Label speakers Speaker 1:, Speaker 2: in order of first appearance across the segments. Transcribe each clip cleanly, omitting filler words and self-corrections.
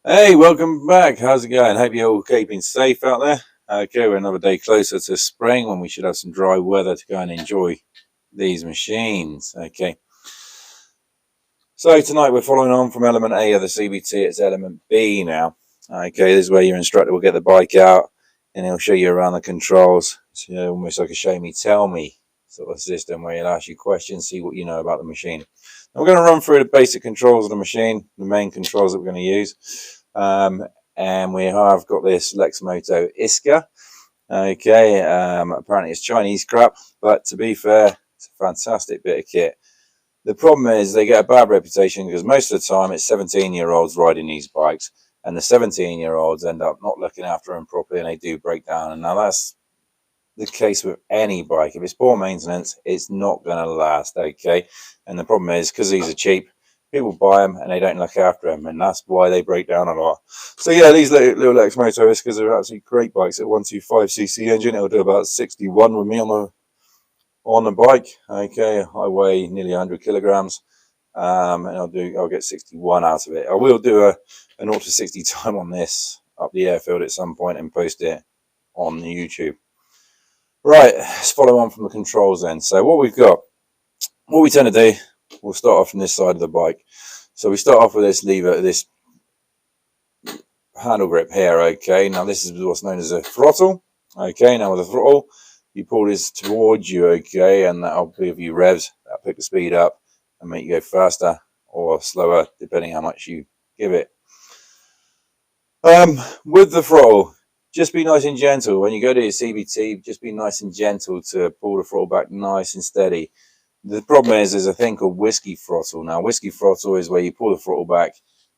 Speaker 1: Hey, welcome back. How's it going? Hope you're all keeping safe out there. Okay, we're another day closer to spring when we should have some dry weather to go and enjoy these machines. Okay, so tonight we're following on from element A of the CBT. It's element B now. Okay, this is where your instructor will get the bike out and he'll show you around the controls. It's almost like a show me, tell me sort of system where he'll ask you questions, see what you know about the machine. Now we're going to run through the basic controls of the machine, the main controls that we're going to use. And we have got this Lexmoto Iska. Okay, apparently it's Chinese crap, but to be fair, it's a fantastic bit of kit. The problem is they get a bad reputation because most of the time it's 17-year-olds riding these bikes, and the 17-year-olds end up not looking after them properly and they do break down. And now that's the case with any bike. If it's poor maintenance, it's not going to last. Okay, and the problem is because these are cheap, people buy them and they don't look after them, and that's why they break down a lot. So yeah, these little Lexmoto Iskas are absolutely great bikes. At 125cc engine, it'll do about 61 with me on the bike. Okay, I weigh nearly 100 kilograms, and I'll get 61 out of it. I will do a 0 to 60 time on this up the airfield at some point and post it on YouTube. Right, let's follow on from the controls then. So what we tend to do, we'll start off from this side of the bike. So we start off with this lever, this handle grip here. Okay, now this is what's known as a throttle. Okay, now with the throttle, you pull this towards you. Okay, and that'll give you revs. That'll pick the speed up and make you go faster or slower depending how much you give it. With the throttle, just be nice and gentle. When you go to your CBT, just be nice and gentle to pull the throttle back nice and steady. The problem is there's a thing called whiskey throttle. Now, whiskey throttle is where you pull the throttle back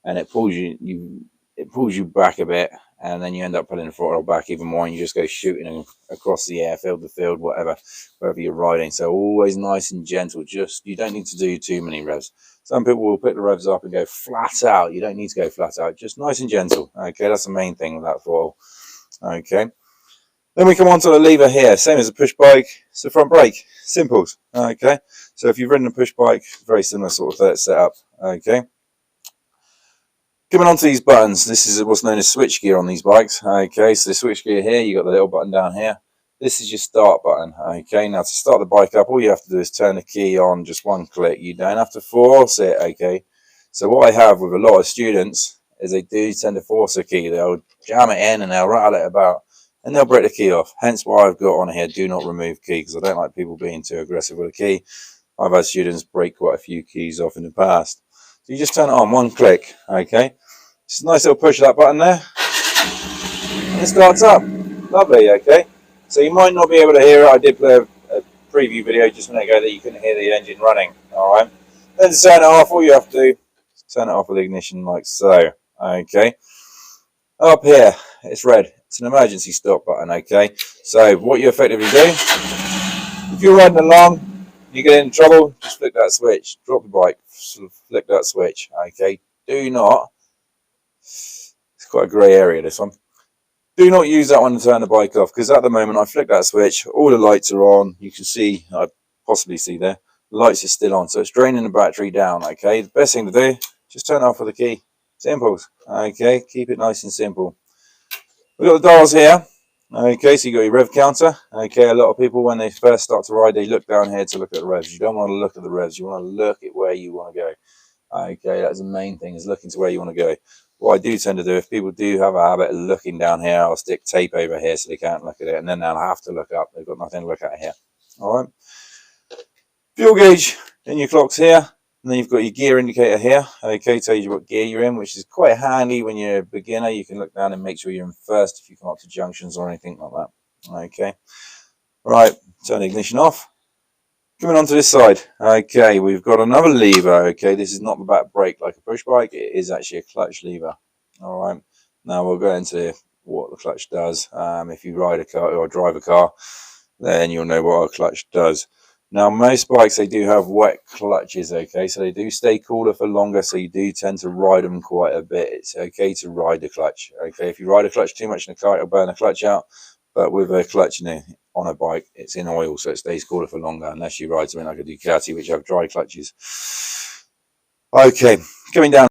Speaker 1: and it pulls you back a bit, and then you end up pulling the throttle back even more, and you just go shooting across the airfield, the field, whatever, wherever you're riding. So always nice and gentle. Just you don't need to do too many revs. Some people will pick the revs up and go flat out. You don't need to go flat out. Just nice and gentle. Okay, that's the main thing with that throttle. Okay. Then we come on to the lever here. Same as a push bike. It's the front brake. Simples. Okay. So if you've ridden a push bike, very similar sort of setup. Okay. Coming on to these buttons, this is what's known as switch gear on these bikes. Okay, so the switch gear here, you got the little button down here. This is your start button. Okay, now to start the bike up, all you have to do is turn the key on, just one click. You don't have to force it. Okay, so what I have with a lot of students is they do tend to force a key. They'll jam it in and they'll rattle it about and they'll break the key off. Hence why I've got on here, do not remove key, because I don't like people being too aggressive with a key. I've had students break quite a few keys off in the past. So you just turn it on, one click. Okay. Just a nice little push of that button there, and it starts up. Lovely, okay. So you might not be able to hear it. I did play a preview video just a minute ago that you couldn't hear the engine running. All right. Then to turn it off, all you have to do is turn it off with the ignition like so. Okay. Up here, it's red. It's an emergency stop button. Okay. So what you effectively do, if you're riding along, you get in trouble, just flick that switch. Drop the bike, flick that switch. Okay. Do not. It's quite a grey area, this one. Do not use that one to turn the bike off, because at the moment I flick that switch, all the lights are on. You can see, I possibly see there, the lights are still on, so it's draining the battery down. Okay, the best thing to do, just turn it off with a key. Simples. Okay, keep it nice and simple. We've got the dials here. Okay, so you got your rev counter. Okay, a lot of people when they first start to ride, they look down here to look at the revs. You don't want to look at the revs, you want to look at where you want to go. Okay, that's the main thing, is looking to where you want to go. What I do tend to do, if people do have a habit of looking down here, I'll stick tape over here so they can't look at it, and then they'll have to look up. They've got nothing to look at here. All right. Fuel gauge in your clocks here, and then you've got your gear indicator here. Okay, tells you what gear you're in, which is quite handy when you're a beginner. You can look down and make sure you're in first if you come up to junctions or anything like that. Okay. Right, turn the ignition off. Coming on to this side, okay, we've got another lever. Okay, this is not the back brake like a push bike, it is actually a clutch lever. All right, now we'll go into what the clutch does. If you ride a car or drive a car, then you'll know what a clutch does. Now, most bikes, they do have wet clutches. Okay, so they do stay cooler for longer, so you do tend to ride them quite a bit. It's okay to ride the clutch. Okay, if you ride a clutch too much in the car, it'll burn the clutch out. But with a clutch on a bike, it's in oil, so it stays cooler for longer, unless you ride something like a Ducati, which have dry clutches. Okay, coming down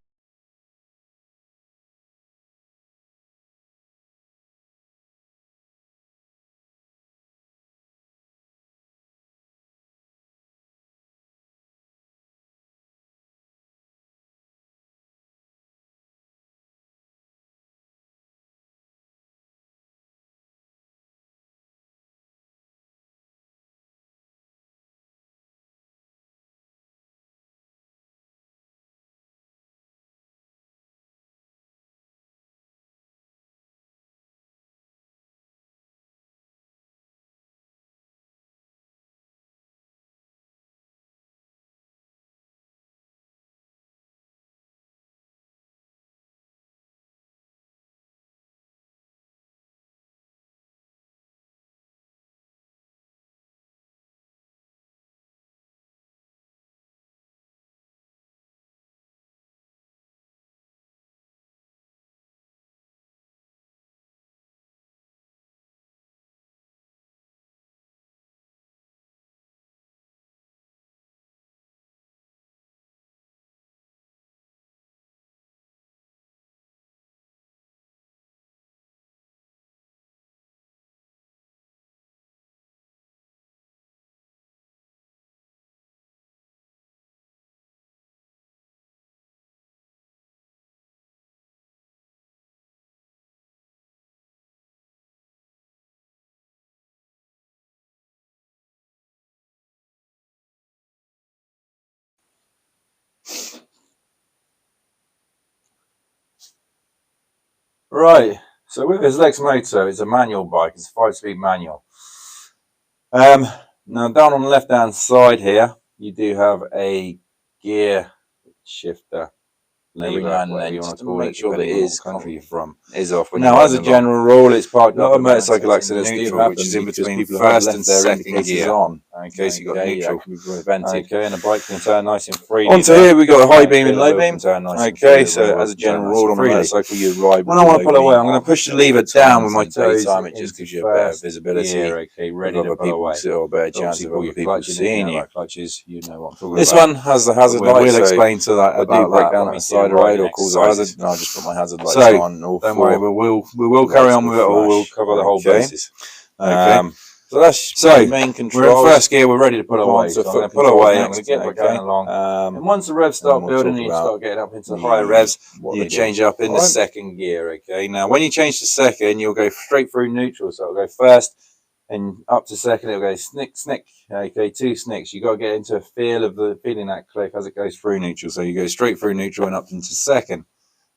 Speaker 1: Right, so with this Lex Moto, it's a manual bike, it's a 5-speed manual. Now down on the left hand side here, you do have a gear shifter lever, whatever you want to make sure that it is country you're from is off. Now, as a general rule, it's parked up. A lot of motorcycle accidents do happen, which is in between first and second gear on. Okay, so you got neutral. Okay, and the bike can turn nice and freely. Onto here we got high beam and low beam. Okay, so as a general rule on a motorcycle, you ride. When I want to pull away, I'm going to push the lever down with my toes. It just gives you a better visibility. Okay, ready to pull away. Or a better chance of other people seeing you. Clutches, you know what I'm talking about. This one has the hazard light. We'll explain to that about break down the side of the road or cause a hazard. And I'll just put my hazard lights on. Don't worry, we will carry on with it all. We'll cover the whole basis. Okay. So that's the main control. We're in first gear. We're ready to pull away. So I'm going to pull away. I'm going to get back going along. And once the revs start building, and you start getting up into the higher revs, you change up in the second gear. Okay. Now, when you change to second, you'll go straight through neutral. So it'll go first and up to second. It'll go snick, snick. Okay, 2 snicks. You got to get into a feeling that click as it goes through neutral. So you go straight through neutral and up into second.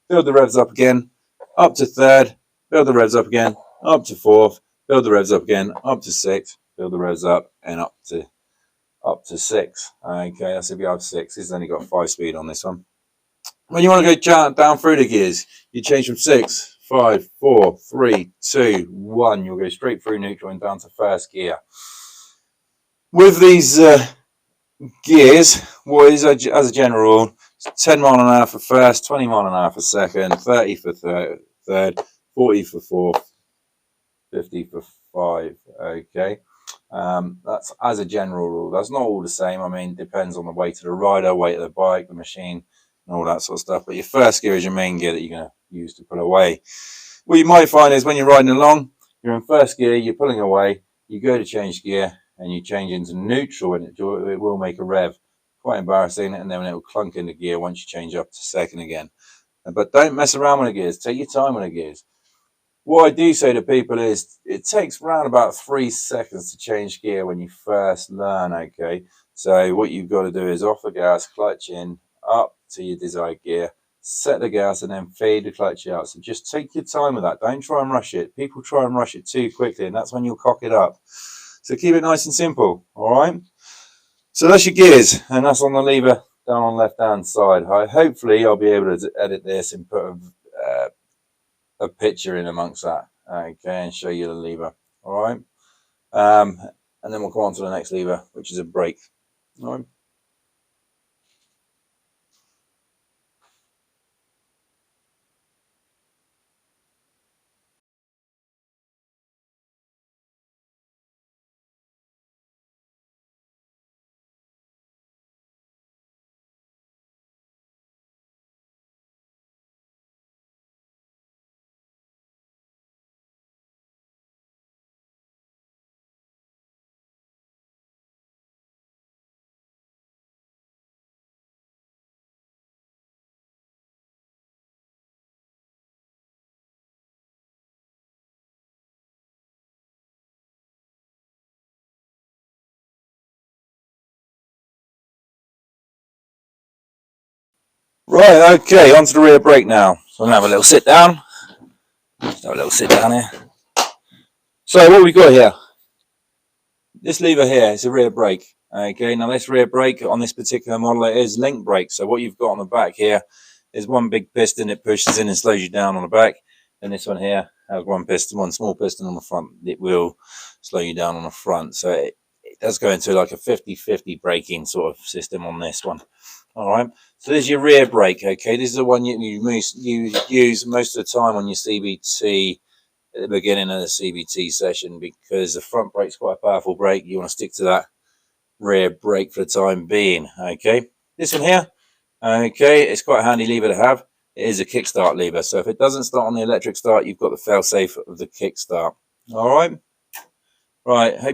Speaker 1: Build the revs up again, up to third. Build the revs up again, up to fourth. Build the revs up again, up to 6. Build the revs up and up to 6. Okay, that's if you have 6. It's only got 5-speed on this one. When you want to go down through the gears, you change from 6, 5, 4, 3, 2, 1. You'll go straight through neutral and down to first gear. With these gears, what is as a general rule, 10 mile an hour for first, 20 mile an hour for second, 30 for third, 40 for fourth, 50 for 5. Okay, that's as a general rule. That's not all the same. I mean, it depends on the weight of the rider, weight of the bike, the machine, and all that sort of stuff. But your first gear is your main gear that you're going to use to pull away. What you might find is when you're riding along, you're in first gear, you're pulling away, you go to change gear, and you change into neutral, and it will make a rev. Quite embarrassing, and then it will clunk into gear once you change up to second again. But don't mess around with the gears. Take your time with the gears. What I do say to people is it takes around about 3 seconds to change gear when you first learn. Okay, so what you've got to do is off the gas, clutch in, up to your desired gear, set the gas, and then fade the clutch out. So just take your time with that. Don't try and rush it. People try and rush it too quickly, and that's when you'll cock it up. So keep it nice and simple, all right? So that's your gears, and that's on the lever down on the left-hand side. Hopefully, I'll be able to edit this and put a picture in amongst that, okay, and show you the lever, all right? And then we'll go on to the next lever, which is a brake, all right? Right, okay, onto the rear brake now. So I'm going to have a little sit down. Just have a little sit down here. So what we've got here, this lever here is a rear brake. Okay, now this rear brake on this particular model, it is link brake. So what you've got on the back here is one big piston. It pushes in and slows you down on the back. And this one here has one piston, one small piston on the front. It will slow you down on the front. So it does go into like a 50-50 braking sort of system on this one. All right, so this is your rear brake. Okay, this is the one you use most of the time on your CBT at the beginning of the CBT session, because the front brake's quite a powerful brake. You want to stick to that rear brake for the time being. Okay, this one here, okay, it's quite a handy lever to have. It is a kickstart lever, so if it doesn't start on the electric start, you've got the fail-safe of the kickstart. All right, hope